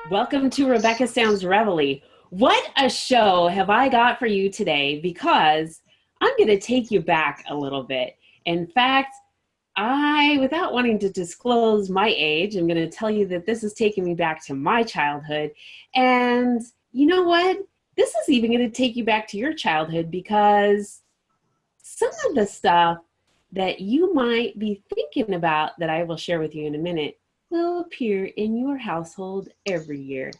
Welcome to Rebecca Sounds Reveille. What a show have I got for you today, because I'm going to take you back a little bit. In fact, without wanting to disclose my age, I'm going to tell you that this is taking me back to my childhood. And you know what? This is even going to take you back to your childhood, because some of the stuff that you might be thinking about that I will share with you in a minute will appear in your household every year.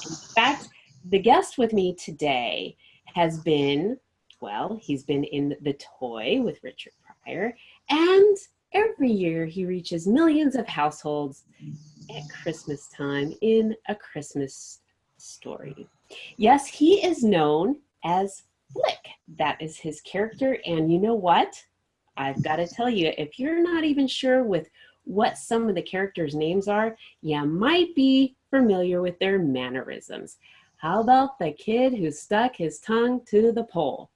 In fact, the guest with me today has been, well, he's been in The Toy with Richard Pryor, and every year he reaches millions of households at Christmas time in A Christmas Story. Yes, he is known as Flick. That is his character, and you know what? I've got to tell you, if you're not even sure with what some of the characters' names are, you might be familiar with their mannerisms. How about the kid who stuck his tongue to the pole?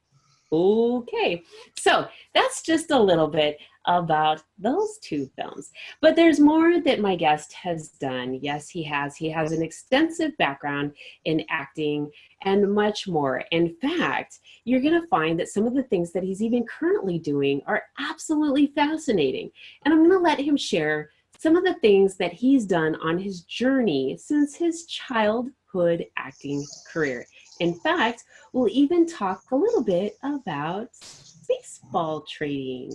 Okay, so that's just a little bit about those two films. But there's more that my guest has done. Yes, he has. He has an extensive background in acting and much more. In fact, you're going to find that some of the things that he's even currently doing are absolutely fascinating. And I'm going to let him share some of the things that he's done on his journey since his childhood acting career. In fact, we'll even talk a little bit about baseball trading.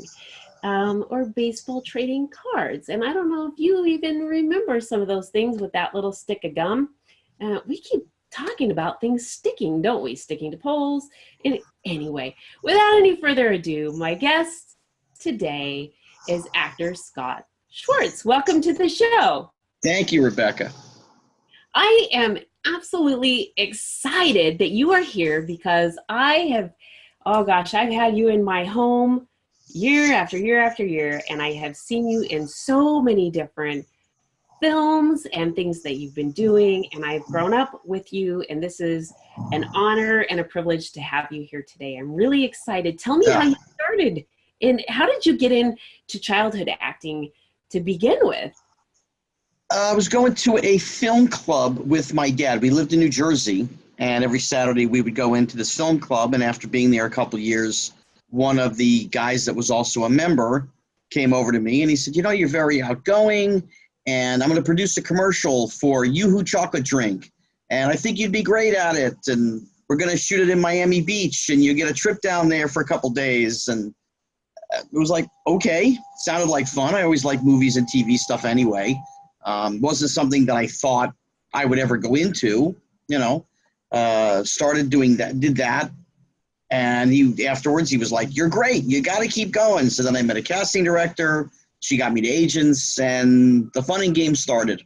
Or baseball trading cards. And I don't know if you even remember some of those things with that little stick of gum. We keep talking about things sticking, don't we? Sticking to poles. Anyway, without any further ado, my guest today is actor Scott Schwartz. Welcome to the show. Thank you, Rebecca. I am absolutely excited that you are here, because I've had you in my home year after year after year, and I have seen you in so many different films and things that you've been doing, and I've grown up with you, and this is an honor and a privilege to have you here today. I'm really excited. Tell me how you started, and how did you get into childhood acting to begin with? I was going to a film club with my dad. We lived in New Jersey, and every Saturday we would go into this film club, and after being there a couple of years, one of the guys that was also a member came over to me and he said, you know, you're very outgoing, and I'm going to produce a commercial for Yoo-Hoo chocolate drink, and I think you'd be great at it, and we're going to shoot it in Miami Beach, and you get a trip down there for a couple days. And it was like, okay, sounded like fun. I always liked movies and TV stuff anyway. Wasn't something that I thought I would ever go into, started doing that, did that. And afterwards he was like, you're great, you got to keep going. So then I met a casting director. She got me to agents, and the fun and game started.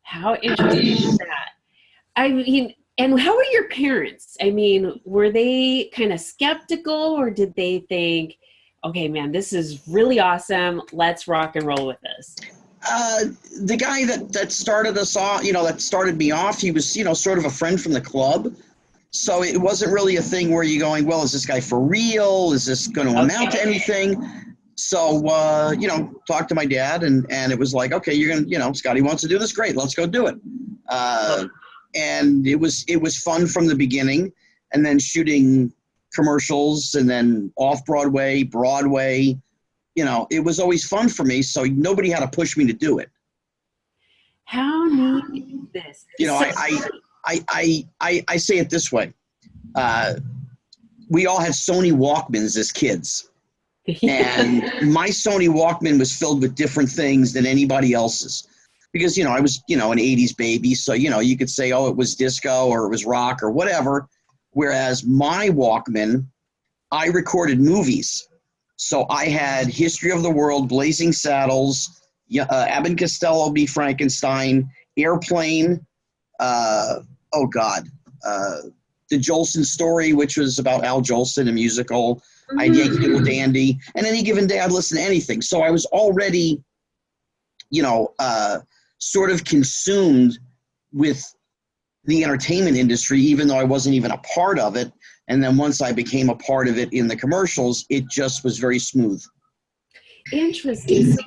How interesting is that? I mean, and how were your parents? I mean, were they kind of skeptical, or did they think, okay, man, this is really awesome, let's rock and roll with this? The guy that started us off, that started me off, he was, sort of a friend from the club. So it wasn't really a thing where you're going, well, is this guy for real? Is this going to amount to anything? So, talked to my dad, and it was like, okay, you're going to, Scotty wants to do this, great, let's go do it. And it was fun from the beginning, and then shooting commercials, and then off-Broadway, Broadway, it was always fun for me, so nobody had to push me to do it. How neat is this? I say it this way. We all had Sony Walkmans as kids. And my Sony Walkman was filled with different things than anybody else's. Because, I was, an 80s baby. So, you could say, oh, it was disco or it was rock or whatever. Whereas my Walkman, I recorded movies. So I had History of the World, Blazing Saddles, Abbott and Costello Meet Frankenstein, Airplane, The Jolson Story, which was about Al Jolson, a musical. I had Yankee Doodle Dandy. And any given day, I'd listen to anything. So I was already, sort of consumed with the entertainment industry, even though I wasn't even a part of it. And then once I became a part of it in the commercials, it just was very smooth. Interesting. So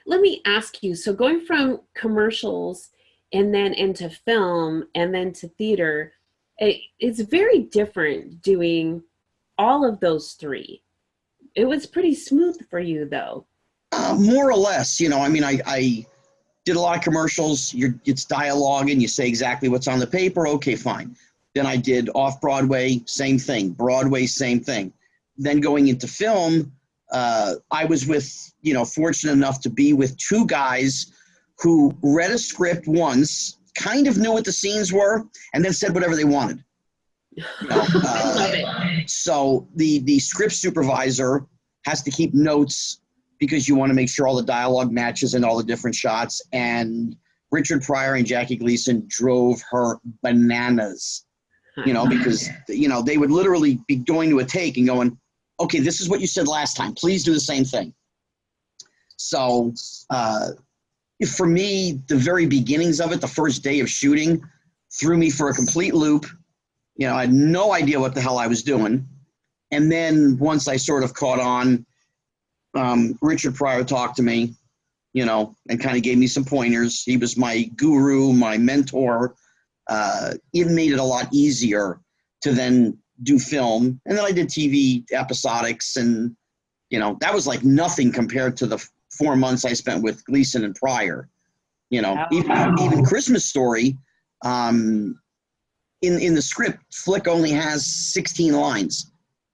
let me ask you. So going from commercials and then into film and then to theater, it's very different doing all of those three. It was pretty smooth for you, though. More or less, you know. I mean, I did a lot of commercials. It's dialogue, and you say exactly what's on the paper. Okay, fine. Then I did off-Broadway, same thing. Broadway, same thing. Then going into film, I was fortunate enough to be with two guys who read a script once, kind of knew what the scenes were, and then said whatever they wanted. I love it. So the script supervisor has to keep notes because you want to make sure all the dialogue matches in all the different shots. And Richard Pryor and Jackie Gleason drove her bananas, because, they would literally be going to a take and going, okay, this is what you said last time. Please do the same thing. So for me, the very beginnings of it, the first day of shooting, threw me for a complete loop. I had no idea what the hell I was doing. And then once I sort of caught on, Richard Pryor talked to me, and kind of gave me some pointers. He was my guru, my mentor. It made it a lot easier to then do film. And then I did TV episodics, and, that was like nothing compared to the 4 months I spent with Gleason and Pryor. Even Christmas Story, in the script, Flick only has 16 lines.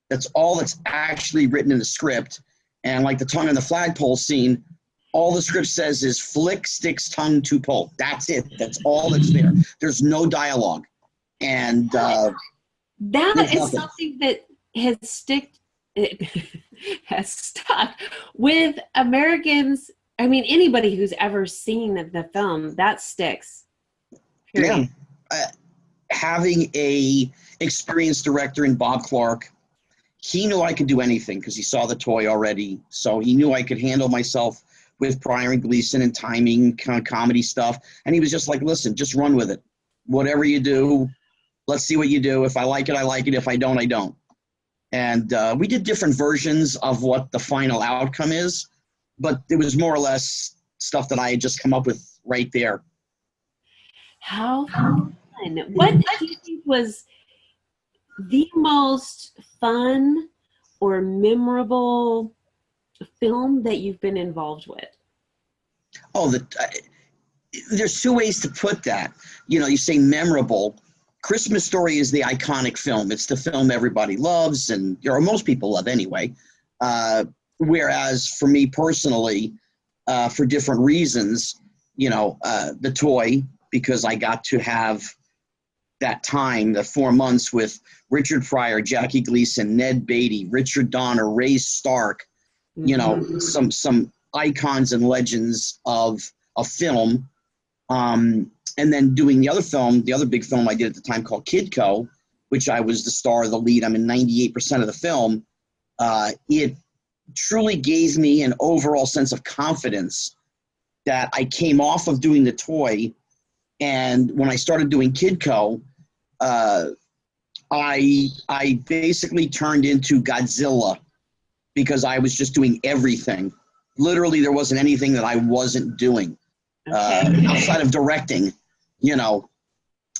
That's all that's actually written in the script. And like the tongue on the flagpole scene, all the script says is Flick sticks tongue to pole. That's it. That's all that's there. There's no dialogue. And that is something that has stuck with Americans. I mean, anybody who's ever seen the film, that sticks. Period. Yeah. Having a experienced director in Bob Clark, he knew I could do anything because he saw the toy already. So he knew I could handle myself with Pryor and Gleason and timing, kind of comedy stuff. And he was just like, listen, just run with it. Whatever you do, let's see what you do. If I like it, I like it. If I don't, I don't. And we did different versions of what the final outcome is, but it was more or less stuff that I had just come up with right there. How fun. What do you think was the most fun or memorable film that you've been involved with? Oh, there's two ways to put that. You say memorable. Christmas Story is the iconic film. It's the film everybody loves, or most people love anyway. Whereas for me personally, for different reasons, the toy, because I got to have that time, the 4 months with Richard Pryor, Jackie Gleason, Ned Beatty, Richard Donner, Ray Stark, some icons and legends of film. And then doing the other big film I did at the time called Kidco, which I was the star, the lead. I'm in 98% of the film. It truly gave me an overall sense of confidence that I came off of doing the toy. And when I started doing Kidco, I basically turned into Godzilla because I was just doing everything. Literally, there wasn't anything that I wasn't doing outside of directing,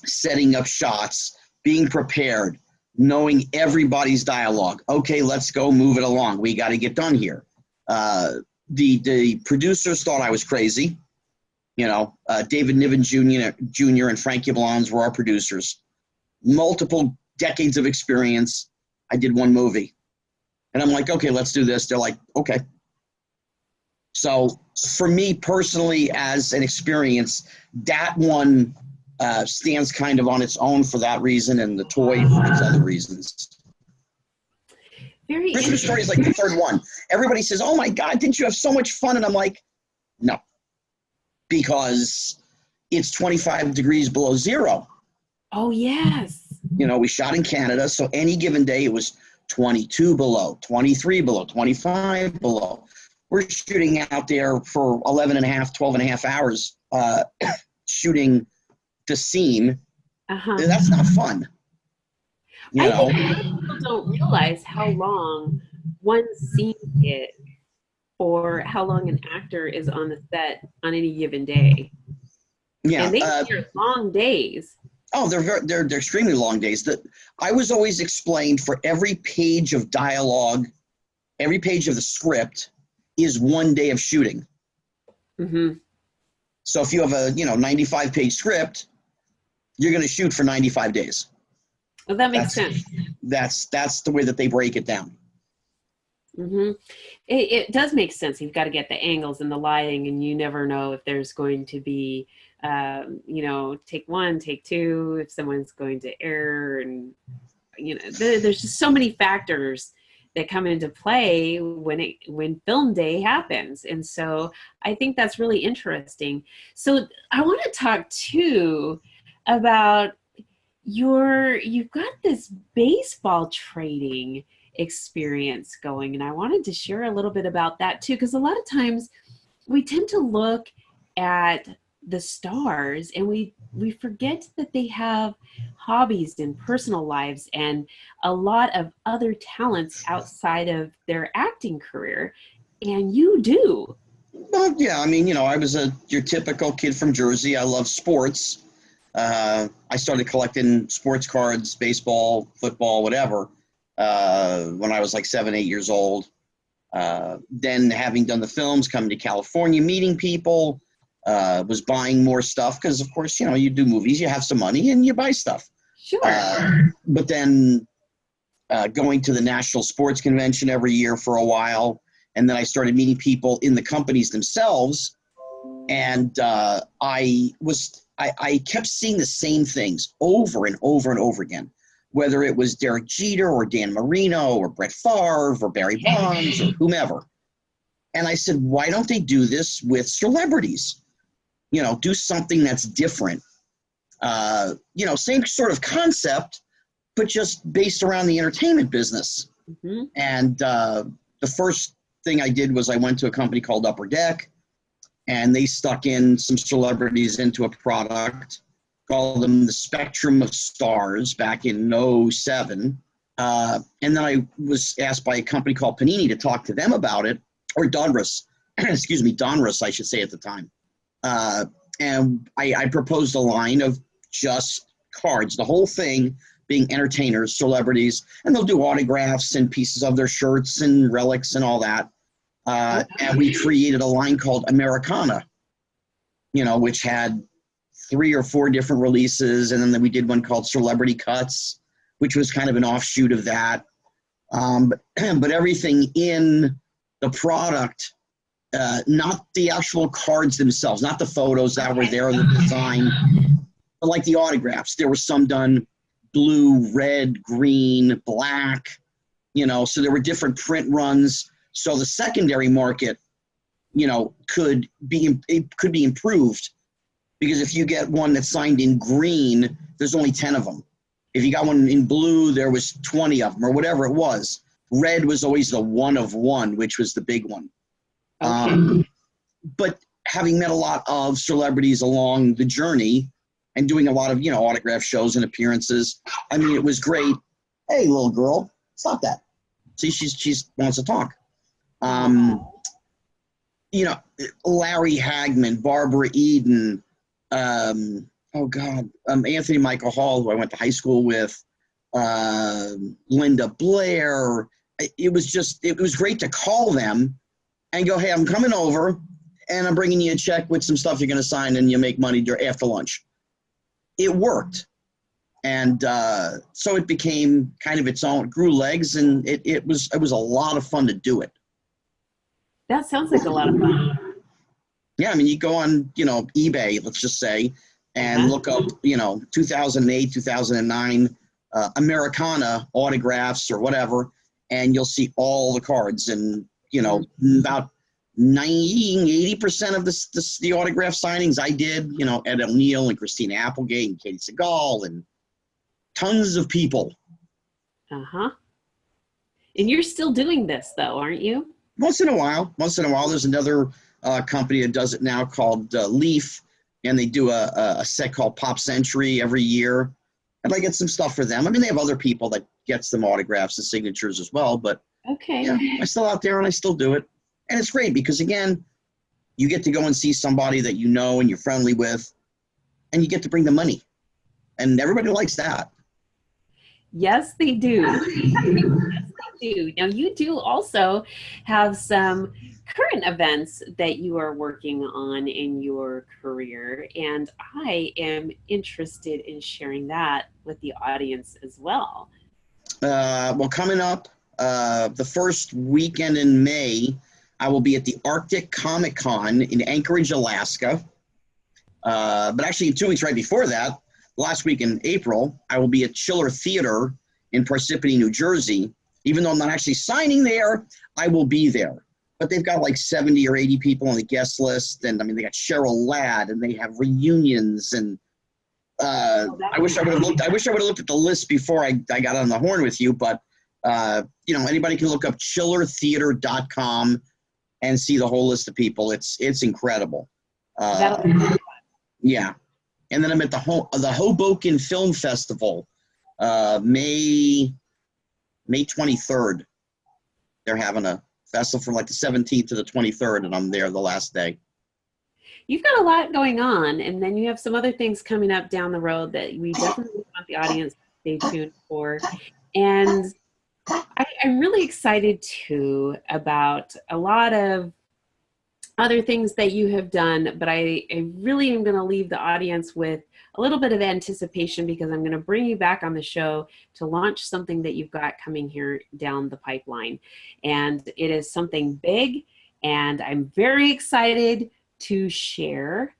setting up shots, being prepared, knowing everybody's dialogue. Okay, let's go move it along. We got to get done here. The producers thought I was crazy. David Niven Jr. and Frankie Blondes were our producers. Multiple decades of experience. I did one movie. And I'm like, okay, let's do this. They're like, okay. So for me personally, as an experience, that one stands kind of on its own for that reason, and the toy for its other reasons. Christmas Story is like the third one. Everybody says, oh my God, didn't you have so much fun? And I'm like, no. Because it's 25 degrees below zero. Oh, yes. We shot in Canada, so any given day it was 22 below, 23 below, 25 below. We're shooting out there for 11 and a half, 12 and a half hours, shooting the scene Uh-huh. That's not fun, you I know? think a lot of people don't realize how long one scene is or how long an actor is on the set on any given day. Yeah. And they're long days. Oh, they're extremely long days. That I was always explained for every page of dialogue, every page of the script is 1 day of shooting. Mm-hmm. So if you have a 95-page script, you're going to shoot for 95 days. Well, that makes That's sense. that's the way that they break it down. Mm-hmm. It does make sense. You've got to get the angles and the lighting, and you never know if there's going to be, take one, take two, if someone's going to err, and there's just so many factors that come into play when film day happens. And so I think that's really interesting. So I want to talk too about you've got this baseball trading experience going, and I wanted to share a little bit about that too, because a lot of times we tend to look at the stars and we forget that they have hobbies and personal lives and a lot of other talents outside of their acting career, and you do. Well, yeah, I mean, I was your typical kid from Jersey. I love sports. I started collecting sports cards, baseball, football, whatever, when I was like 7, 8 years old. Then having done the films, coming to California, meeting people, was buying more stuff because, of course, you do movies, you have some money, and you buy stuff. Sure. But then going to the National Sports Convention every year for a while, and then I started meeting people in the companies themselves, and I kept seeing the same things over and over and over again, whether it was Derek Jeter or Dan Marino or Brett Favre or Barry Bonds or whomever. And I said, why don't they do this with celebrities? Do something that's different. Same sort of concept, but just based around the entertainment business. Mm-hmm. And the first thing I did was I went to a company called Upper Deck, and they stuck in some celebrities into a product, called them the Spectrum of Stars back in 07. And then I was asked by a company called Panini to talk to them about it, or Donruss, excuse me, Donruss, I should say at the time. And I proposed a line of just cards, the whole thing being entertainers, celebrities, and they'll do autographs and pieces of their shirts and relics and all that. And we created a line called Americana, which had 3 or 4 different releases. And then we did one called Celebrity Cuts, which was kind of an offshoot of that. But everything in the product, not the actual cards themselves, not the photos that were there, the design, but like the autographs. There were some done blue, red, green, black, so there were different print runs. So the secondary market, could be improved, because if you get one that's signed in green, there's only 10 of them. If you got one in blue, there was 20 of them, or whatever it was. Red was always the one of one, which was the big one. Okay. But having met a lot of celebrities along the journey and doing a lot of, autograph shows and appearances, I mean, it was great. Hey, little girl, stop that. See, she's wants to talk. Larry Hagman, Barbara Eden, Anthony Michael Hall, who I went to high school with, Linda Blair. It was great to call them and go, hey, I'm coming over and I'm bringing you a check with some stuff you're going to sign, and you make money after lunch. It worked. And so it became kind of its own, it grew legs, and it was a lot of fun to do it. That sounds like a lot of fun. Yeah, I mean, you go on, eBay, let's just say, and look up, 2008, 2009 Americana autographs or whatever, and you'll see all the cards. And, about 80% of the autograph signings I did, Ed O'Neill and Christina Applegate and Katie Seagal and tons of people. Uh-huh. And you're still doing this, though, aren't you? Once in a while. There's another company that does it now called Leaf, and they do a set called Pop Century every year. and I get some stuff for them. I mean, they have other people that gets them autographs and signatures as well, but Okay. yeah, I'm still out there and I still do it. And it's great because, again, you get to go and see somebody that you know and you're friendly with, and you get to bring the money. And everybody likes that. Yes, they do. Yes, they do. Now, you do also have some current events that you are working on in your career, and I am interested in sharing that with the audience as well. Well, coming up, the first weekend in May, I will be at the Arctic Comic Con in Anchorage, Alaska. But actually, 2 weeks right before that, last week in April, I will be at Chiller Theater in Parsippany, New Jersey. Even though I'm not actually signing there, I will be there. But they've got like 70 or 80 people on the guest list. And I mean, they got Cheryl Ladd and they have reunions. And I wish I would have looked at the list before I got on the horn with you. But, anybody can look up chillertheater.com and see the whole list of people. It's incredible. Yeah. And then I'm at the Hoboken Film Festival, May 23rd. They're having a festival from like the 17th to the 23rd, and I'm there the last day. You've got a lot going on, and then you have some other things coming up down the road that we definitely want the audience to stay tuned for. And I'm really excited, too, about a lot of other things that you have done, but I really am going to leave the audience with a little bit of anticipation because I'm going to bring you back on the show to launch something that you've got coming here down the pipeline. And it is something big, and I'm very excited to share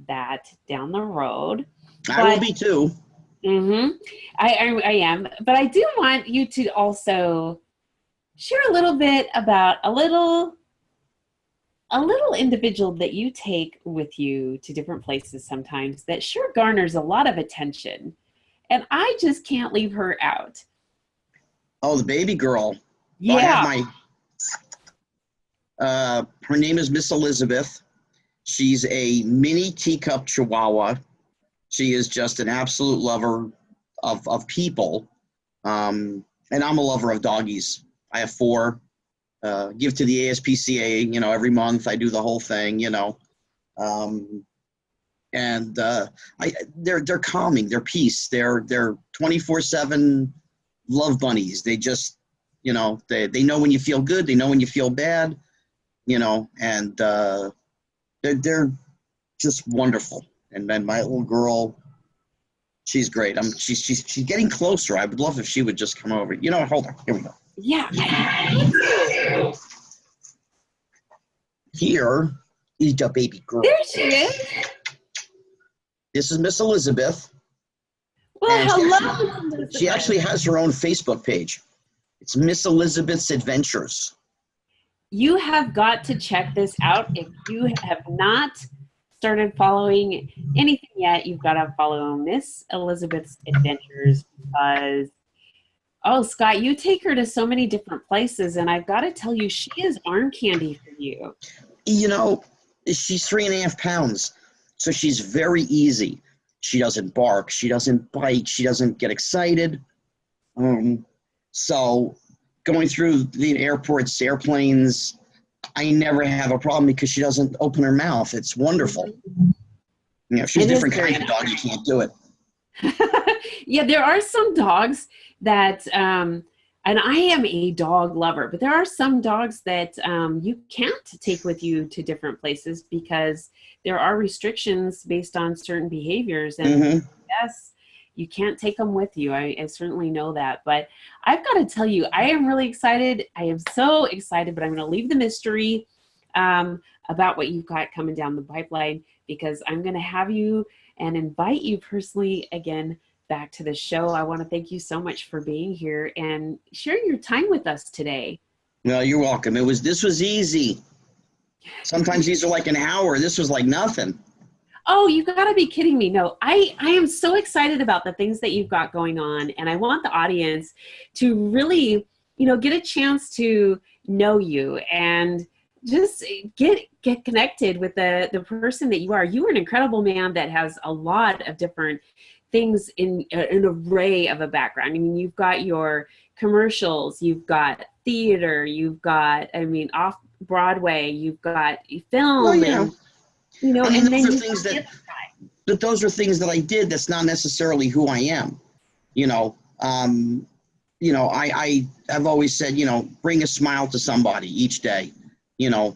that down the road. I will be too. I am, but I do want you to also share a little bit about a little individual that you take with you to different places sometimes that sure garners a lot of attention. And I just can't leave her out. Oh, the baby girl. Yeah. Well, I have her name is Miss Elizabeth. She's a mini teacup Chihuahua. She is just an absolute lover of people. And I'm a lover of doggies. I have 4. Give to the ASPCA, every month. I do the whole thing, and they're calming, they're peace, they're 24/7 love bunnies. They just, they know when you feel good, they know when you feel bad, and they're just wonderful. And then my little girl, she's great. She's getting closer. I would love if she would just come over. Hold on. Here we go. Yeah. Here is the baby girl. There she is. This is Miss Elizabeth. Well, hello. She actually has her own Facebook page. It's Miss Elizabeth's Adventures. You have got to check this out. If you have not started following anything yet, you've got to follow Miss Elizabeth's Adventures because, oh, Scott, you take her to so many different places, and I've got to tell you, she is arm candy for you. She's 3.5 pounds, so she's very easy. She doesn't bark. She doesn't bite. She doesn't get excited. So going through the airports, airplanes, I never have a problem because she doesn't open her mouth. It's wonderful. She's a different kind of dog. You can't do it. Yeah, there are some dogs that, and I am a dog lover, but there are some dogs that you can't take with you to different places because there are restrictions based on certain behaviors. And yes, you can't take them with you. I certainly know that. But I've got to tell you, I am really excited. I am so excited, but I'm going to leave the mystery about what you've got coming down the pipeline because I'm going to have you and invite you personally again back to the show. I want to thank you so much for being here and sharing your time with us today. No, you're welcome. This was easy. Sometimes these are like an hour. This was like nothing. Oh, you got to be kidding me. No, I am so excited about the things that you've got going on. And I want the audience to really, get a chance to know you and just get connected with the person that you are. You are an incredible man that has a lot of different things in an array of a background. I mean, you've got your commercials, you've got theater, you've got, I mean, off Broadway, you've got film, Well, yeah. and you know, I mean, and then those are things that I did. That's not necessarily who I am. You know, I've always said, bring a smile to somebody each day. yes.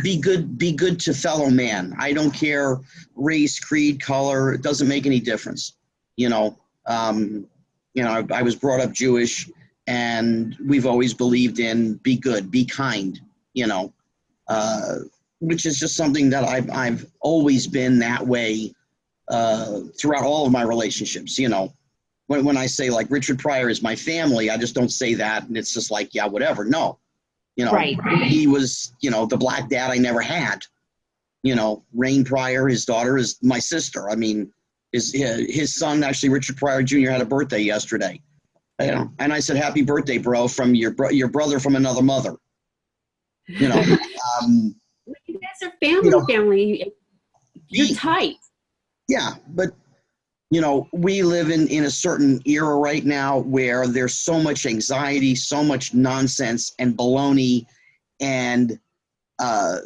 Be good to fellow man. I don't care race, creed, color. It doesn't make any difference. I was brought up Jewish, and we've always believed in be good, be kind. Which is just something that I've always been that way throughout all of my relationships. When I say like Richard Pryor is my family, I just don't say that and it's just like, yeah, whatever. No, Right. he was, the black dad I never had. Rain Pryor, his daughter, is my sister. I mean, his son, actually, Richard Pryor Jr., had a birthday yesterday. And I said, happy birthday, bro, from your brother from another mother. You guys are family. You're tight. Yeah, but we live in a certain era right now where there's so much anxiety, so much nonsense and baloney, and I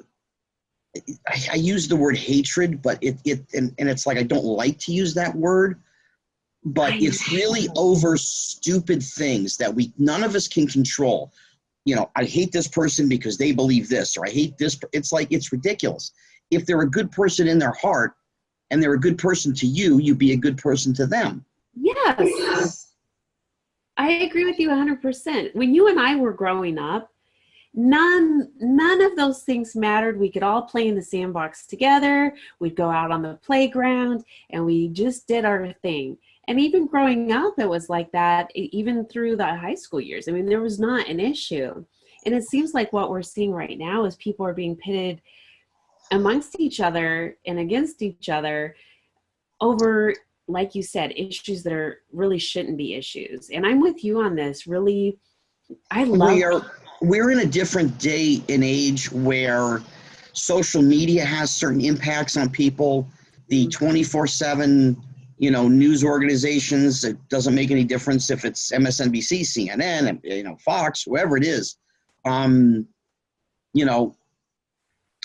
use the word hatred, but it's like I don't like to use that word, but it's really over stupid things that none of us can control. I hate this person because they believe this, or I hate this. It's like, it's ridiculous. If they're a good person in their heart and they're a good person to you, you be a good person to them. Yes. I agree with you 100%. When you and I were growing up, none of those things mattered. We could all play in the sandbox together. We'd go out on the playground and we just did our thing. And even growing up, it was like that, even through the high school years. I mean, there was not an issue. And it seems like what we're seeing right now is people are being pitted amongst each other and against each other over, like you said, issues that really shouldn't be issues. And I'm with you on this. Really, we're in a different day and age where social media has certain impacts on people. The 24/7, news organizations, it doesn't make any difference if it's MSNBC, CNN, Fox, whoever it is.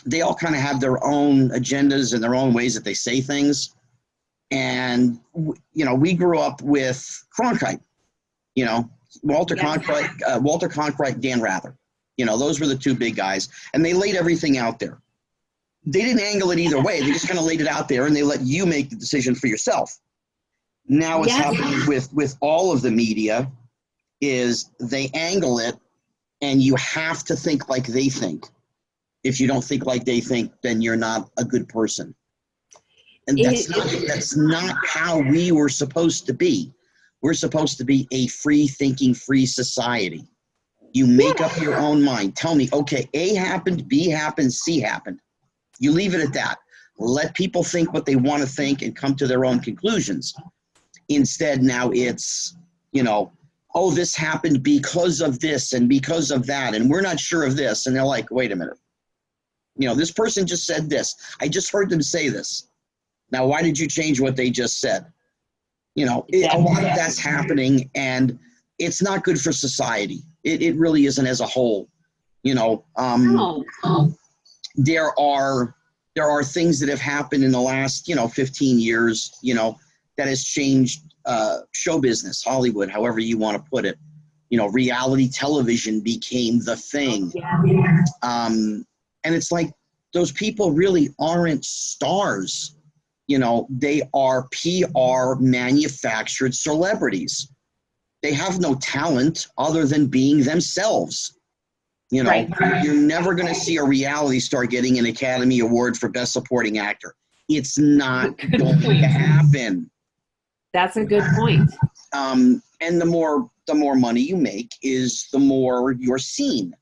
They all kind of have their own agendas and their own ways that they say things. And, we grew up with Cronkite, Walter Cronkite, Dan Rather. Those were the two big guys. And they laid everything out there. They didn't angle it either way. They just kind of laid it out there and they let you make the decision for yourself. Now what's happening with all of the media is they angle it and you have to think like they think. If you don't think like they think, then you're not a good person. And that's not how we were supposed to be. We're supposed to be a free-thinking, free society. You make up your own mind. Tell me, okay, A happened, B happened, C happened. You leave it at that. Let people think what they want to think and come to their own conclusions. Instead, now it's, oh, this happened because of this and because of that, and we're not sure of this. And they're like, wait a minute. This person just said this. I just heard them say this. Now, why did you change what they just said? A lot of that's happening, and it's not good for society. It really isn't as a whole. There are things that have happened in the last, 15 years, that has changed show business, Hollywood, however you want to put it. Reality television became the thing. And it's like those people really aren't stars. They are PR manufactured celebrities. They have no talent other than being themselves. Right. You're never going to see a reality star getting an Academy Award for Best Supporting Actor. It's not going to happen. That's a good point. And the more money you make is the more you're seen,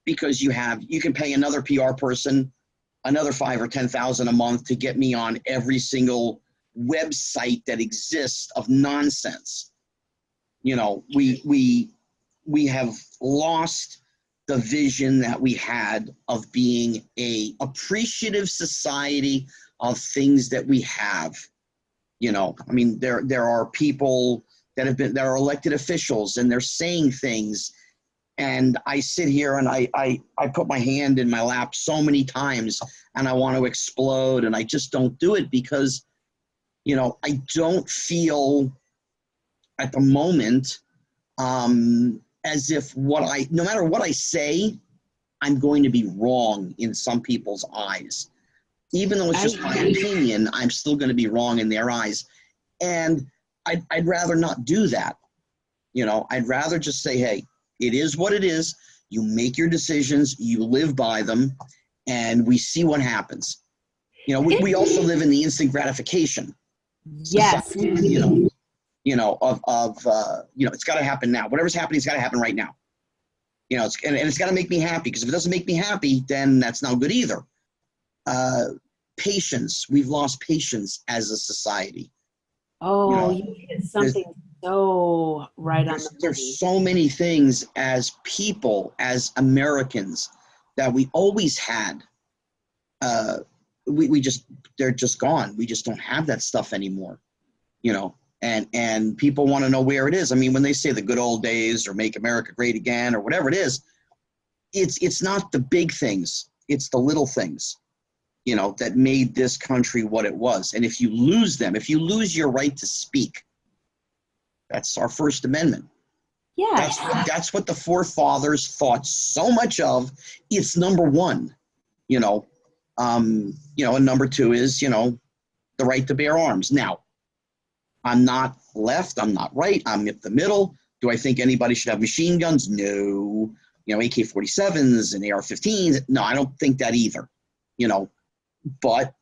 because you can pay another PR person another $5,000 or $10,000 a month to get me on every single website that exists of nonsense. We have lost the vision that we had of being a appreciative society of things that we have. You know, I mean, there are people that are elected officials, and they're saying things, and I sit here and I put my hand in my lap so many times, and I want to explode, and I just don't do it because, you know, I don't feel at the moment as if no matter what I say, I'm going to be wrong in some people's eyes. Even though it's just my opinion, I'm still going to be wrong in their eyes. And I'd rather not do that. You know, I'd rather just say, hey, it is what it is. You make your decisions, you live by them, and we see what happens. You know, we also live in the instant gratification. Yes. Society, you know, it's got to happen now. Whatever's happening, it's got to happen right now. You know, and it's got to make me happy, because if it doesn't make me happy, then that's not good either. Patience. We've lost patience as a society. Oh, you hit something so right on the money. There's so many things as people, as Americans, that we always had. They're just gone. We just don't have that stuff anymore. You know, and people want to know where it is. I mean, when they say the good old days or make America great again or whatever it is, it's not the big things. It's the little things, you know, that made this country what it was. And if you lose them, if you lose your right to speak, that's our First Amendment. Yeah. That's what the forefathers thought so much of. It's number one, you know, and number two is, you know, the right to bear arms. Now, I'm not left, I'm not right, I'm in the middle. Do I think anybody should have machine guns? No. You know, AK-47s and AR-15s? No, I don't think that either, you know. But,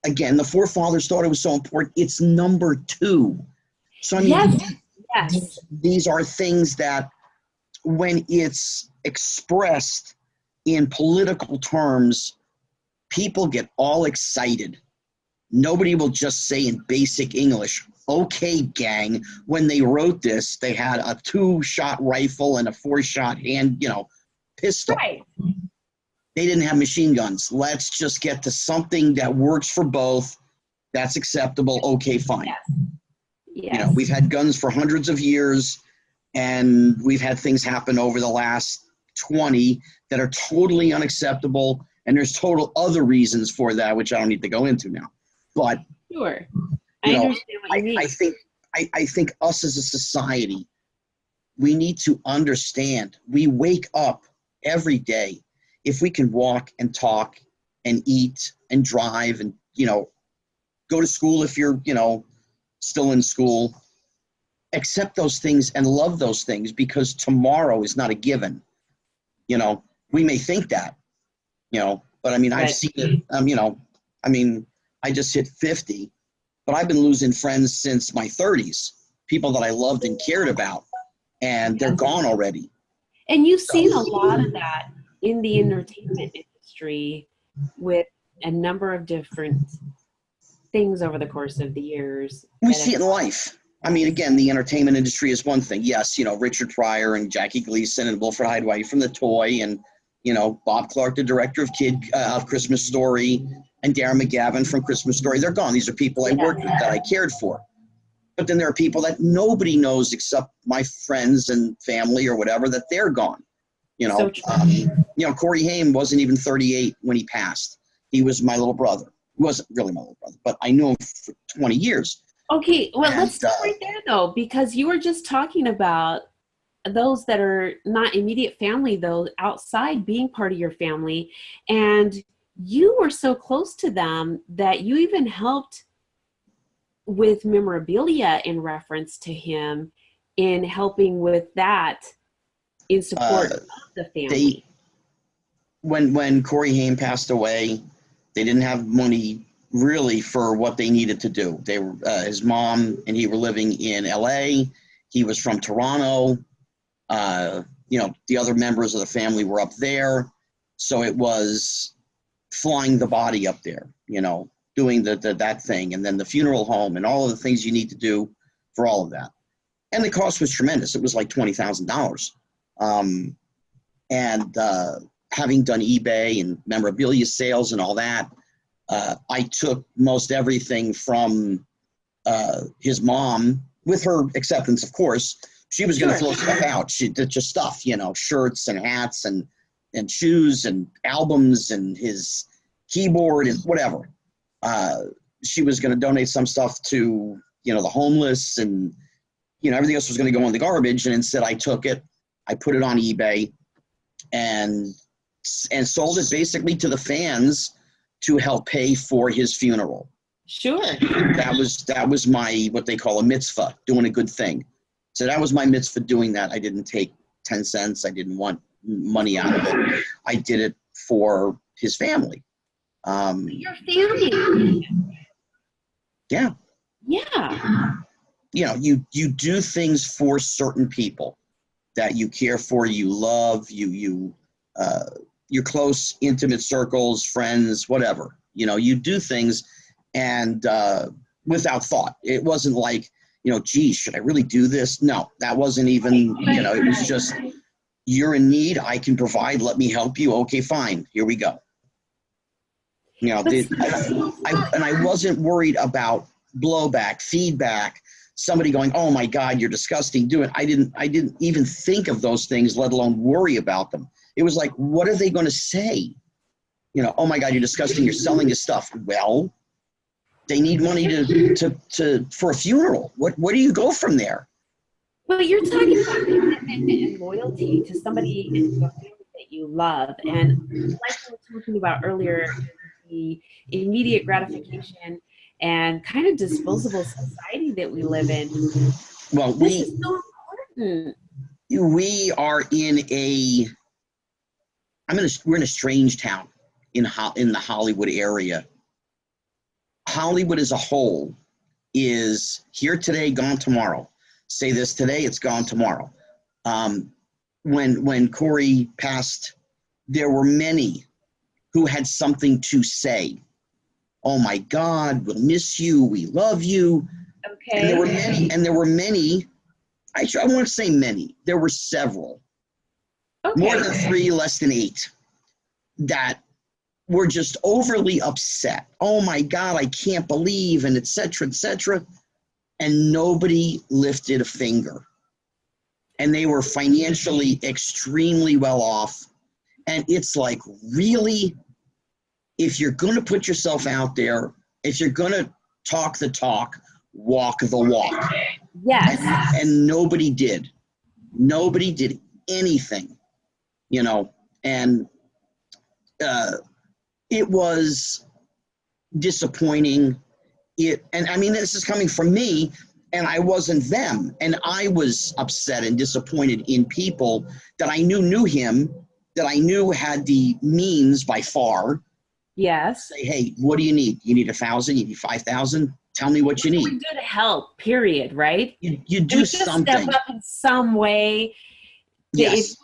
again, the forefathers thought it was so important. It's number two. So, I mean, yes. These are things that when it's expressed in political terms, people get all excited. Nobody will just say in basic English, okay, gang. When they wrote this, they had a 2-shot rifle and a 4-shot pistol. Right. They didn't have machine guns. Let's just get to something that works for both. That's acceptable. Okay, fine. Yes. You know, we've had guns for hundreds of years, and we've had things happen over the last 20 that are totally unacceptable, and there's total other reasons for that, which I don't need to go into now. But sure, I understand what you mean. I think us as a society, we need to understand. We wake up every day. If we can walk and talk and eat and drive and, you know, go to school if you're, you know, still in school, accept those things and love those things, because tomorrow is not a given. You know, we may think that, you know, but I mean, I've seen it, you know, I mean, I just hit 50, but I've been losing friends since my 30s, people that I loved and cared about, and they're gone already. And you've seen a lot of that in the entertainment industry with a number of different things over the course of the years. We see it in life. I mean, again, the entertainment industry is one thing. Yes, you know, Richard Pryor and Jackie Gleason and Wilfred Hyde-White from The Toy, and, you know, Bob Clark, the director of Christmas Story, and Darren McGavin from Christmas Story. They're gone. These are people I worked with that I cared for. But then there are people that nobody knows except my friends and family or whatever, that they're gone. You know, Corey Haim wasn't even 38 when he passed. He was my little brother. He wasn't really my little brother, but I knew him for 20 years. Okay, well, let's stop right there, though, because you were just talking about those that are not immediate family, though, outside being part of your family, and you were so close to them that you even helped with memorabilia in reference to him, in helping with that in support of the family. When Corey Haim passed away, they didn't have money really for what they needed to do. They were his mom and he were living in LA. He was from Toronto. You know, the other members of the family were up there, so it was flying the body up there, you know, doing that thing, and then the funeral home and all of the things you need to do for all of that. And the cost was tremendous. It was like $20,000. And having done eBay and memorabilia sales and all that, I took most everything from his mom, with her acceptance, of course. She was going to throw stuff out. She did just stuff, you know, shirts and hats and shoes and albums and his keyboard and whatever. She was going to donate some stuff to, you know, the homeless, and, you know, everything else was going to go in the garbage. And instead I took it, I put it on eBay and sold it basically to the fans to help pay for his funeral. Sure. That was my, what they call a mitzvah, doing a good thing. So that was my mitzvah doing that. I didn't take 10 cents. I didn't want money out of it. I did it for his family. Your family. Yeah. Yeah. You know, you do things for certain people that you care for, you love, your close, intimate circles, friends, whatever. You know, you do things and without thought. It wasn't like, you know, geez, should I really do this? No, that wasn't even, you know, it was just, you're in need, I can provide, let me help you. Okay, fine, here we go. You know, I wasn't worried about blowback, feedback, somebody going, oh my God, you're disgusting, do it. I didn't even think of those things, let alone worry about them. It was like, what are they going to say? You know, oh my God, you're disgusting, you're selling his stuff. Well, they need money to for a funeral. Where do you go from there? Well, you're talking about commitment and loyalty to somebody in your family that you love. And like we were talking about earlier, the immediate gratification and kind of disposable society that we live in. Well, this is so important. We are we're in a strange town in the Hollywood area. Hollywood as a whole is here today, gone tomorrow. Say this today, it's gone tomorrow. When Corey passed, there were many who had something to say. Oh my God, we'll miss you, we love you. Okay. And there were many, I won't say many, there were several. Okay. More than 3, less than 8, that were just overly upset. Oh my God, I can't believe, and et cetera, et cetera. And nobody lifted a finger. And they were financially extremely well off. And it's like, really, if you're going to put yourself out there, if you're going to talk the talk, walk the walk. Yes. And nobody did. Nobody did anything, you know, and it was disappointing. And I mean, this is coming from me, and I wasn't them. And I was upset and disappointed in people that I knew him, that I knew had the means by far. Yes. Say, hey, what do you need? You need 1,000? You need 5,000? Tell me what you need. We do to help, period, right? You do something. Step up in some way. Yes.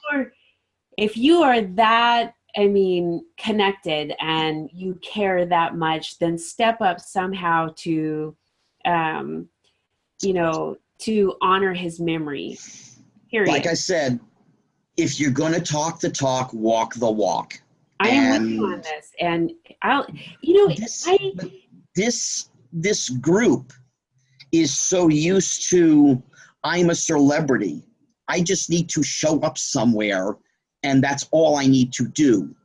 If you are that, I mean, connected and you care that much, then step up somehow to, you know, to honor his memory, period. Like I said, if you're going to talk the talk, walk the walk. I am with you on this. And this group is so used to, I'm a celebrity, I just need to show up somewhere, and that's all I need to do.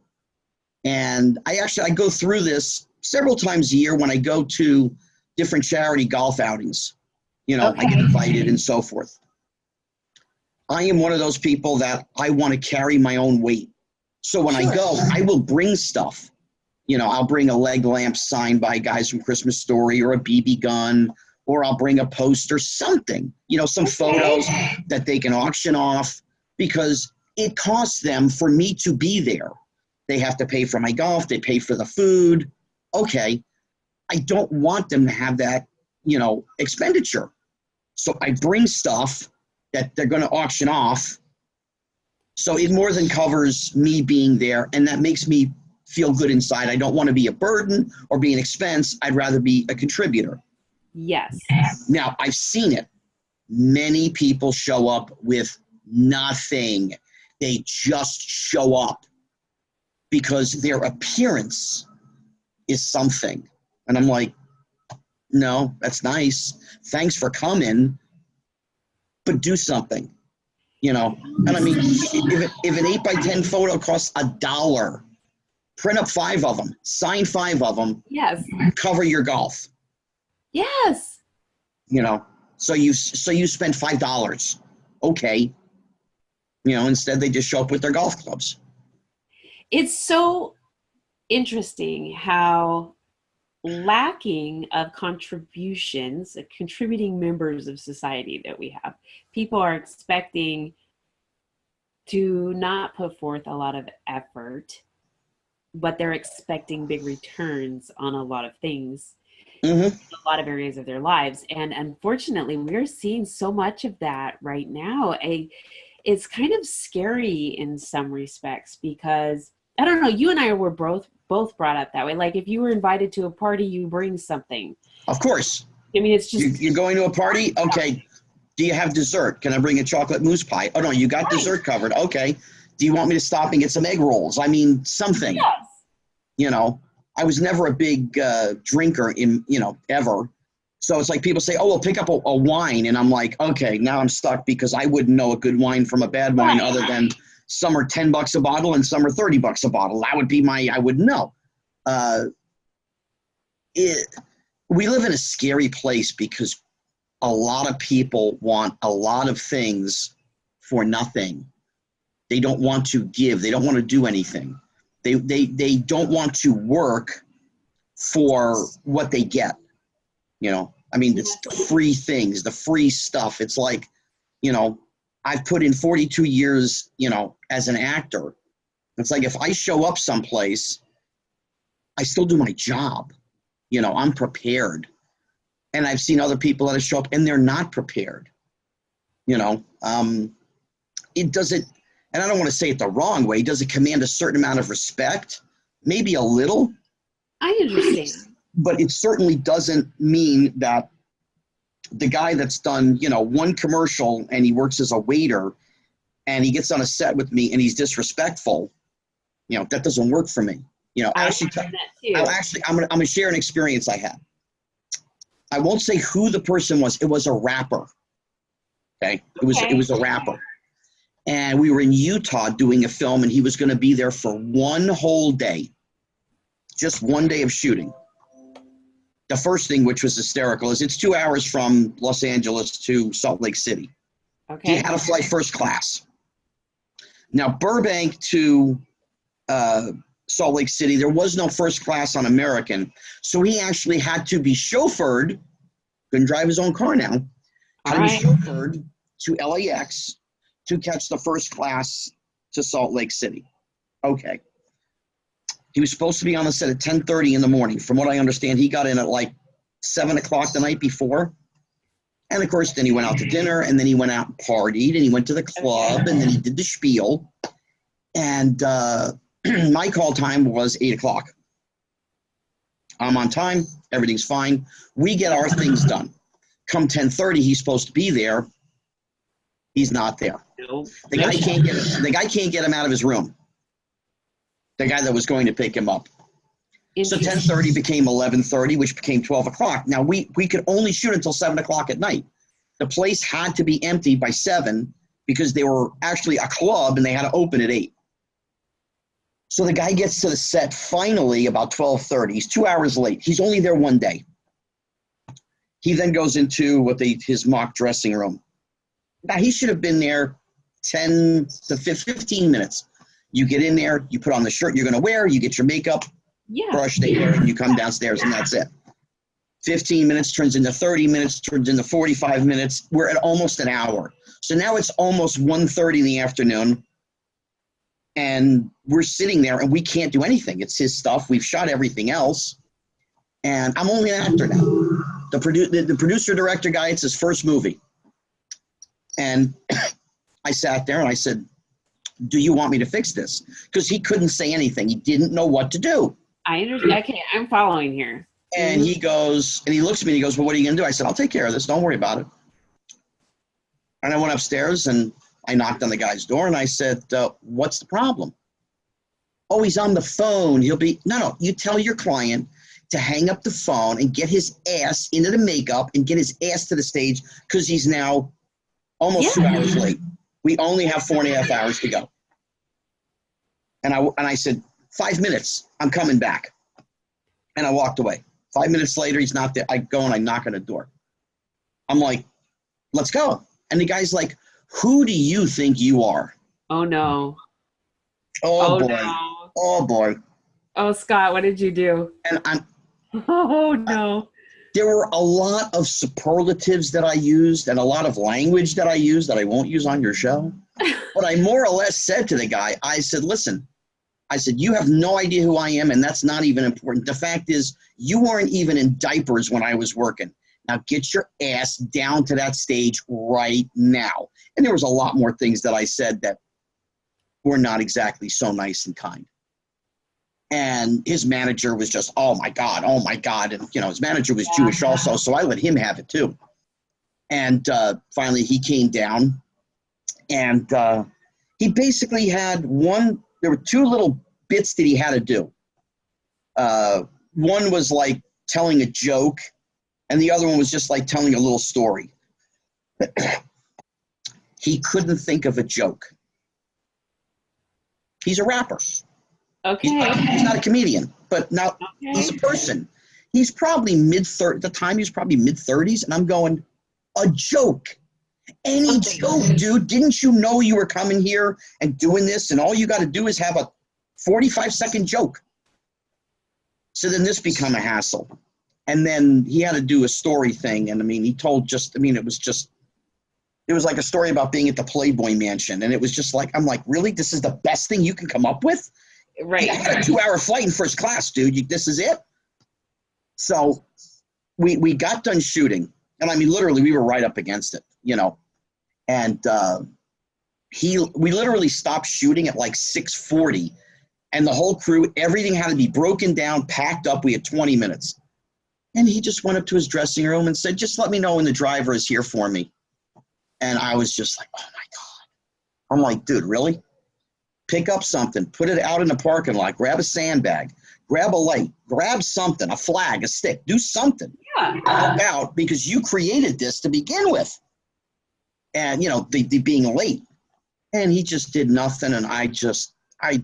And I go through this several times a year when I go to different charity golf outings. You know, I get invited and so forth. I am one of those people that I want to carry my own weight. So when I go, I will bring stuff. You know, I'll bring a leg lamp signed by guys from Christmas Story, or a BB gun, or I'll bring a poster, something, you know, some photos that they can auction off, because it costs them for me to be there. They have to pay for my golf. They pay for the food. Okay. I don't want them to have that, you know, expenditure. So I bring stuff that they're going to auction off. So it more than covers me being there, and that makes me feel good inside. I don't want to be a burden or be an expense. I'd rather be a contributor. Yes. Now, I've seen it. Many people show up with nothing. They just show up because their appearance is something. And I'm like, no, that's nice. Thanks for coming, but do something, you know? And I mean, if an 8x10 photo costs $1, print up 5 of them, sign 5 of them. Yes. Cover your golf. Yes. You know, so you spend $5. Okay. You know, instead they just show up with their golf clubs. It's so interesting how lacking of contributions, contributing members of society that we have, people are expecting to not put forth a lot of effort, but they're expecting big returns on a lot of things, a lot of areas of their lives. And unfortunately, we're seeing so much of that right now. It's kind of scary in some respects because, I don't know, you and I were both brought up that way. Like if you were invited to a party, you bring something. Of course. I mean, it's just... You're going to a party? Okay. Do you have dessert? Can I bring a chocolate mousse pie? Oh, no, you got dessert covered. Okay. Do you want me to stop and get some egg rolls? I mean, something. Yes. You know, I was never a big drinker ever. So it's like people say, oh, well, pick up a wine. And I'm like, okay, now I'm stuck because I wouldn't know a good wine from a bad wine other than some are $10 a bottle and some are $30 a bottle. That would be I wouldn't know. We live in a scary place because a lot of people want a lot of things for nothing. They don't want to give. They don't want to do anything. They don't want to work for what they get. You know, I mean, it's the free things, the free stuff. It's like, you know, I've put in 42 years, you know, as an actor. It's like if I show up someplace, I still do my job. You know, I'm prepared. And I've seen other people that show up and they're not prepared. You know, it doesn't, and I don't want to say it the wrong way, does it command a certain amount of respect? Maybe a little. I understand. But it certainly doesn't mean that the guy that's done, you know, one commercial and he works as a waiter and he gets on a set with me and he's disrespectful, you know, that doesn't work for me. You know, I'm gonna share an experience I had. I won't say who the person was. It was a rapper. Okay. It was a rapper. And we were in Utah doing a film and he was going to be there for one whole day. Just one day of shooting. The first thing, which was hysterical, is it's 2 hours from Los Angeles to Salt Lake City. Okay. He had to fly first class. Now, Burbank to Salt Lake City, there was no first class on American. So he actually had to be chauffeured, couldn't drive his own car now, had to be chauffeured to LAX to catch the first class to Salt Lake City. Okay. He was supposed to be on the set at 10:30 in the morning. From what I understand, he got in at like 7 o'clock the night before. And of course, then he went out to dinner and then he went out and partied and he went to the club and then he did the spiel. And my call time was 8 o'clock. I'm on time. Everything's fine. We get our things done. Come 10:30, he's supposed to be there. He's not there. The guy can't get him out of his room. The guy that was going to pick him up. So 10:30 became 11:30, which became 12 o'clock. Now, we could only shoot until 7 o'clock at night. The place had to be empty by 7 because they were actually a club and they had to open at 8. So the guy gets to the set finally about 12:30. He's 2 hours late. He's only there one day. He then goes into his mock dressing room. Now, he should have been there 10 to 15 minutes. You get in there, you put on the shirt you're going to wear, you get your makeup, brush, hair, and you come downstairs, and that's it. 15 minutes turns into 30 minutes, turns into 45 minutes. We're at almost an hour. So now it's almost 1:30 in the afternoon, and we're sitting there, and we can't do anything. It's his stuff. We've shot everything else, and I'm only an actor now. The producer-director guy, it's his first movie. And I sat there, and I said, do you want me to fix this? Because he couldn't say anything. He didn't know what to do. I understand. Okay, I'm following here. And he goes, and he looks at me and he goes, well, what are you going to do? I said, I'll take care of this. Don't worry about it. And I went upstairs and I knocked on the guy's door and I said, what's the problem? Oh, he's on the phone. No, you tell your client to hang up the phone and get his ass into the makeup and get his ass to the stage because he's now almost 2 hours late. We only have 4.5 hours to go. And I said, 5 minutes, I'm coming back. And I walked away. 5 minutes later, he's not there. I go and I knock on the door. I'm like, let's go. And the guy's like, who do you think you are? Oh, no. Oh boy. No. Oh, boy. Oh, Scott, what did you do? And Oh, no. There were a lot of superlatives that I used and a lot of language that I used that I won't use on your show. But I more or less said to the guy, I said, listen, I said, you have no idea who I am, and that's not even important. The fact is, you weren't even in diapers when I was working. Now get your ass down to that stage right now. And there was a lot more things that I said that were not exactly so nice and kind. And his manager was just, oh my God. And, his manager was Jewish also, so I let him have it too. And finally he came down and he basically had there were two little bits that he had to do. One was like telling a joke, and the other one was just like telling a little story. He couldn't think of a joke. He's a rapper. Okay. He's not a comedian, but now he's a person. He's probably mid-30s. At the time, he was probably mid-30s, and I'm going, a joke. Any joke, dude. Didn't you know you were coming here and doing this, and all you got to do is have a 45-second joke? So then this became a hassle. And then he had to do a story thing, and, it was like a story about being at the Playboy Mansion, and it was just like, I'm like, really? This is the best thing you can come up with? Right. I had a 2-hour flight in first class, dude. This is it? So we got done shooting, and literally we were right up against it, And we literally stopped shooting at like 6:40, and the whole crew, everything had to be broken down, packed up. We had 20 minutes. And he just went up to his dressing room and said, just let me know when the driver is here for me. And I was just like, oh my God. I'm like, dude, really? Pick up something, put it out in the parking lot, grab a sandbag, grab a light, grab something, a flag, a stick, do something. Yeah. Help out, because you created this to begin with. And, the being late. And he just did nothing, and I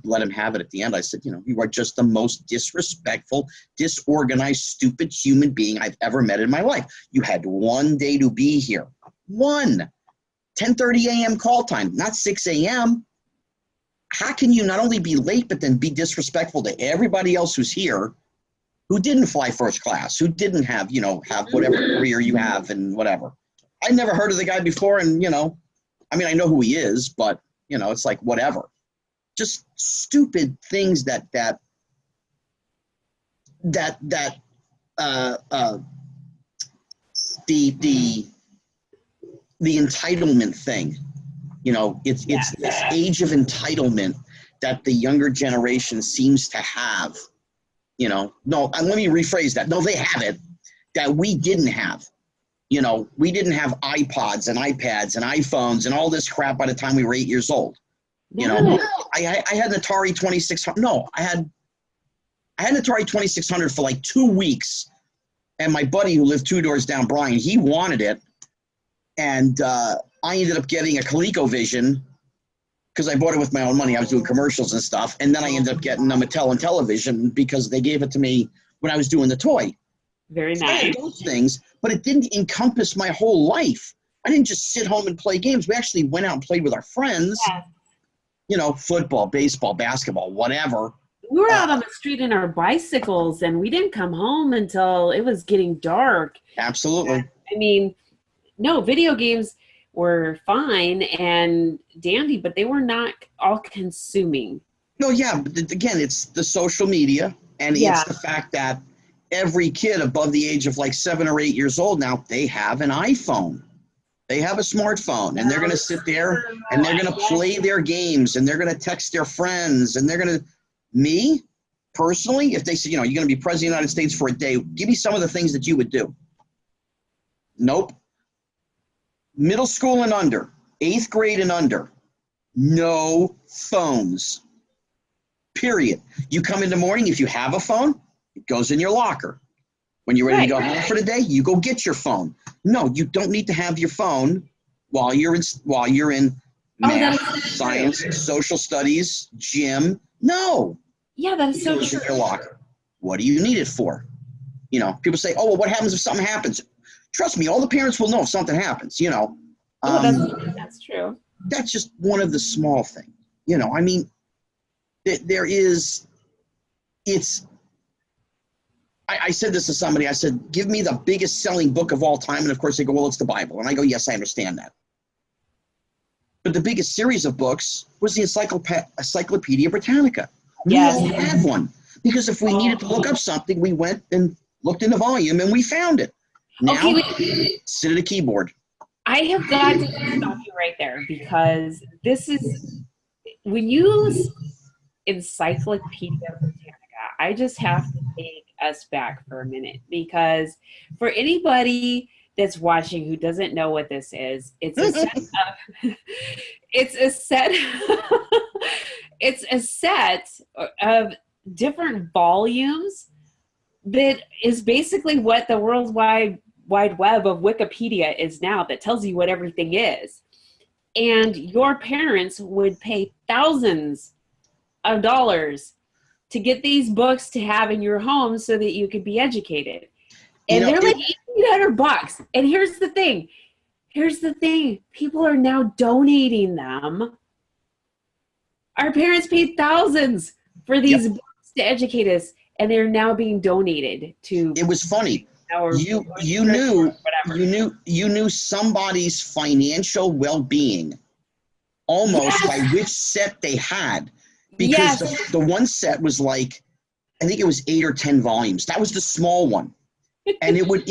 let him have it at the end. I said, you are just the most disrespectful, disorganized, stupid human being I've ever met in my life. You had one day to be here. 10:30 a.m. call time, not 6 a.m. How can you not only be late, but then be disrespectful to everybody else who's here, who didn't fly first class, who didn't have, have whatever career you have and whatever. I'd never heard of the guy before, and, I know who he is, but, it's like whatever. Just stupid things the entitlement thing. It's this age of entitlement that the younger generation seems to have. No, let me rephrase that. No, they have it that we didn't have. We didn't have iPods and iPads and iPhones and all this crap by the time we were 8 years old. I had an Atari 2600. No, I had an Atari 2600 for like 2 weeks. And my buddy who lived 2 doors down, Brian, he wanted it. And I ended up getting a ColecoVision because I bought it with my own money. I was doing commercials and stuff. And then I ended up getting a Mattel and television because they gave it to me when I was doing the toy. Very So nice. I had those things, but it didn't encompass my whole life. I didn't just sit home and play games. We actually went out and played with our friends. Yeah. Football, baseball, basketball, whatever. We were out on the street in our bicycles, and we didn't come home until it was getting dark. Absolutely. No, video games were fine and dandy, but they were not all consuming. No, yeah, but again, it's the social media, and it's the fact that every kid above the age of like 7 or 8 years old now, they have an iPhone. They have a smartphone, and they're going to sit there and they're going to play their games, and they're going to text their friends, and they're going to, me, personally, if they say, you're going to be president of the United States for a day, give me some of the things that you would do. Nope. Middle school and under, 8th grade and under, no phones. Period. You come in the morning, if you have a phone, it goes in your locker. When you're ready to go home for the day, you go get your phone. No, you don't need to have your phone while you're in math, science, social studies, gym. No. Yeah, that is so It goes true. in your locker. What do you need it for? You know, people say, oh, well, what happens if something happens? Trust me, all the parents will know if something happens, you know. That's true. That's just one of the small things. You know, I mean, I said this to somebody. I said, give me the biggest selling book of all time. And, of course, they go, well, it's the Bible. And I go, yes, I understand that. But the biggest series of books was the Encyclopedia Britannica. We all had one. Because if we needed to look up something, we went and looked in the volume and we found it. Now, sit at a keyboard. I have got to stop you right there, because this is, when you Encyclopedia Britannica, I just have to take us back for a minute, because for anybody that's watching who doesn't know what this is, it's a set of, it's a set of different volumes that is basically what the World Wide Web of Wikipedia is now, that tells you what everything is. And your parents would pay thousands of dollars to get these books to have in your home so that you could be educated. And they're like $1,800. And here's the thing. People are now donating them. Our parents paid thousands for these books to educate us, and they're now being donated to. It was funny. You knew somebody's financial well-being almost by which set they had, because the one set was like, I think it was 8 or 10 volumes. That was the small one, and it would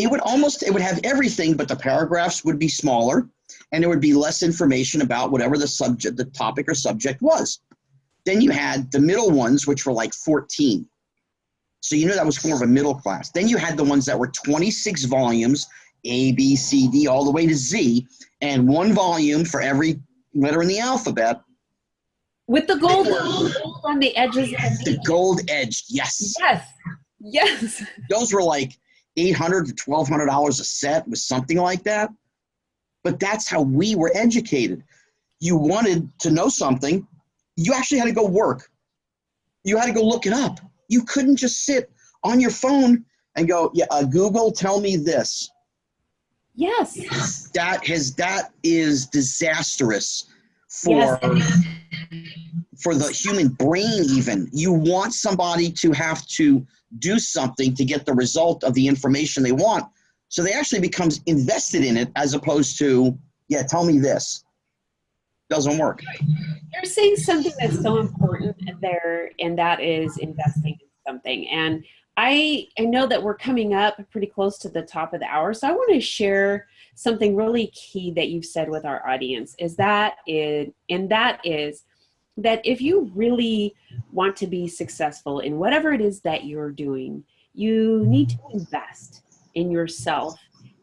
have everything, but the paragraphs would be smaller, and there would be less information about whatever the topic or subject was. Then you had the middle ones, which were like 14. So you know that was more of a middle class. Then you had the ones that were 26 volumes, A, B, C, D, all the way to Z, and one volume for every letter in the alphabet. With the gold on the edges. The gold edged, yes. Yes. Those were like $800 to $1,200 a set, was something like that. But that's how we were educated. You wanted to know something, you actually had to go work. You had to go look it up. You couldn't just sit on your phone and go, Google, tell me this. Yes. That is disastrous for the human brain even. You want somebody to have to do something to get the result of the information they want. So they actually becomes invested in it, as opposed to, tell me this. Doesn't work. You're saying something that's so important there, and that is investing in something. And I know that we're coming up pretty close to the top of the hour, so I want to share something really key that you've said with our audience, that is that if you really want to be successful in whatever it is that you're doing, you need to invest in yourself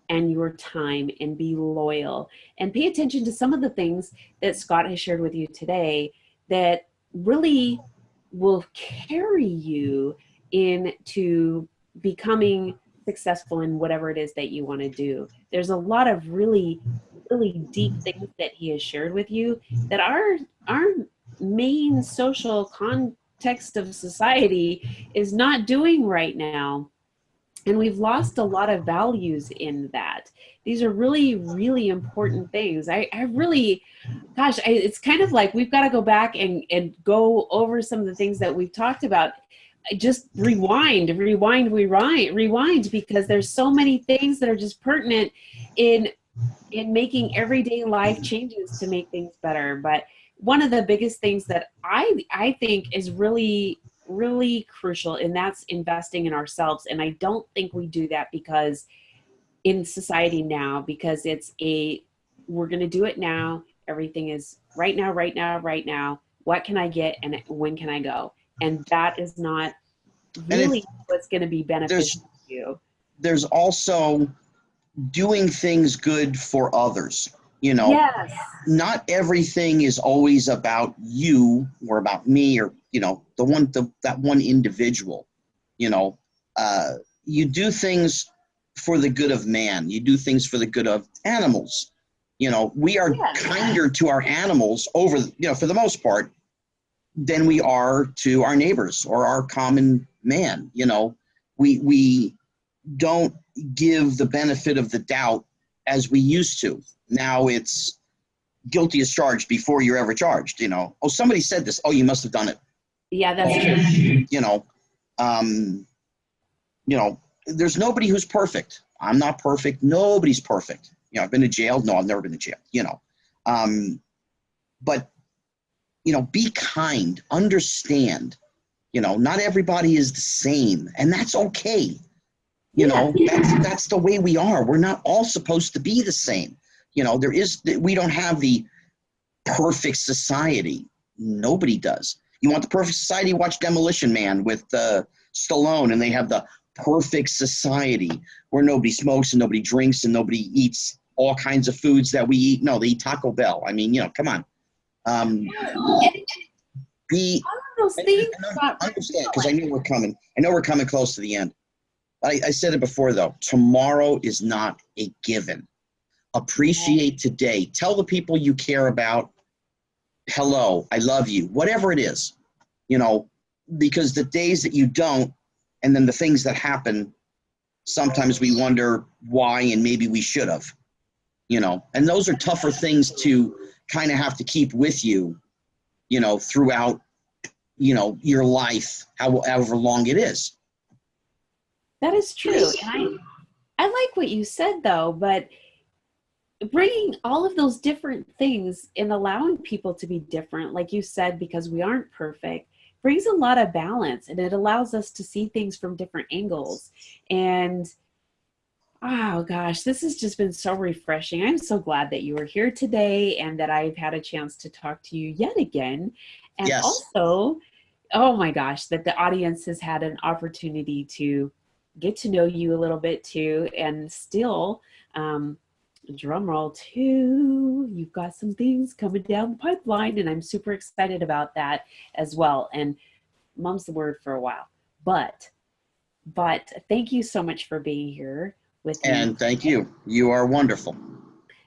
and your time, and be loyal, and pay attention to some of the things that Scott has shared with you today that really will carry you into becoming successful in whatever it is that you want to do. There's a lot of really, really deep things that he has shared with you that our main social context of society is not doing right now. And we've lost a lot of values in that. These are really, really important things. It's kind of like we've got to go back and go over some of the things that we've talked about. Just rewind, because there's so many things that are just pertinent in making everyday life changes to make things better. But one of the biggest things that I think is really, really crucial, and that's investing in ourselves. And I don't think we do that because in society now, because we're going to do it now. Everything is right now. What can I get and when can I go? And that is not really what's going to be beneficial to you. There's also doing things good for others. You know, Yes. not everything is always about you or about me or, you know, that one individual. You know, you do things for the good of man. You do things for the good of animals. You know, we are kinder to our animals over, you know, for the most part, than we are to our neighbors or our common man. You know, we don't give the benefit of the doubt as we used to. Now it's guilty as charged before you're ever charged. You know, oh, somebody said this. Oh, you must have done it. Yeah, that's true. You know, there's nobody who's perfect. I'm not perfect. Nobody's perfect. You know, I've been to jail. No, I've never been to jail. You know, but you know, be kind, understand. You know, not everybody is the same, and that's okay. You know, that's the way we are. We're not all supposed to be the same. You know, we don't have the perfect society. Nobody does. You want the perfect society? Watch Demolition Man with Stallone, and they have the perfect society where nobody smokes and nobody drinks and nobody eats all kinds of foods that we eat. No, they eat Taco Bell. I mean, you know, come on. Understand, because I know we're coming. I know we're coming close to the end. I said it before, though. Tomorrow is not a given. Appreciate today. Tell the people you care about, hello, I love you, whatever it is. You know, because the days that you don't, and then the things that happen, sometimes we wonder why, and maybe we should have. You know, and those are tougher things to kind of have to keep with you, you know, throughout, you know, your life, however long it is. That is true. And I like what you said, though, but bringing all of those different things and allowing people to be different, like you said, because we aren't perfect, brings a lot of balance, and it allows us to see things from different angles. And oh gosh, this has just been so refreshing. I'm so glad that you were here today and that I've had a chance to talk to you yet again. And also, oh my gosh, that the audience has had an opportunity to get to know you a little bit too. And still, drum roll too, you've got some things coming down the pipeline, and I'm super excited about that as well. And mum's the word for a while, but thank you so much for being here with me. And thank you. You are wonderful.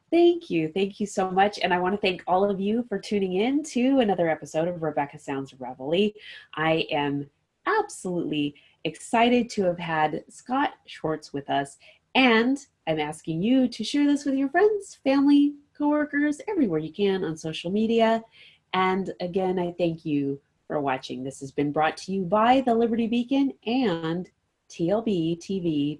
Thank you. Thank you so much. And I want to thank all of you for tuning in to another episode of Rebecca Sounds Reveille. I am absolutely excited to have had Scott Schwartz with us. And I'm asking you to share this with your friends, family, coworkers, everywhere you can on social media. And again, I thank you for watching. This has been brought to you by the Liberty Beacon and TLBTV.com.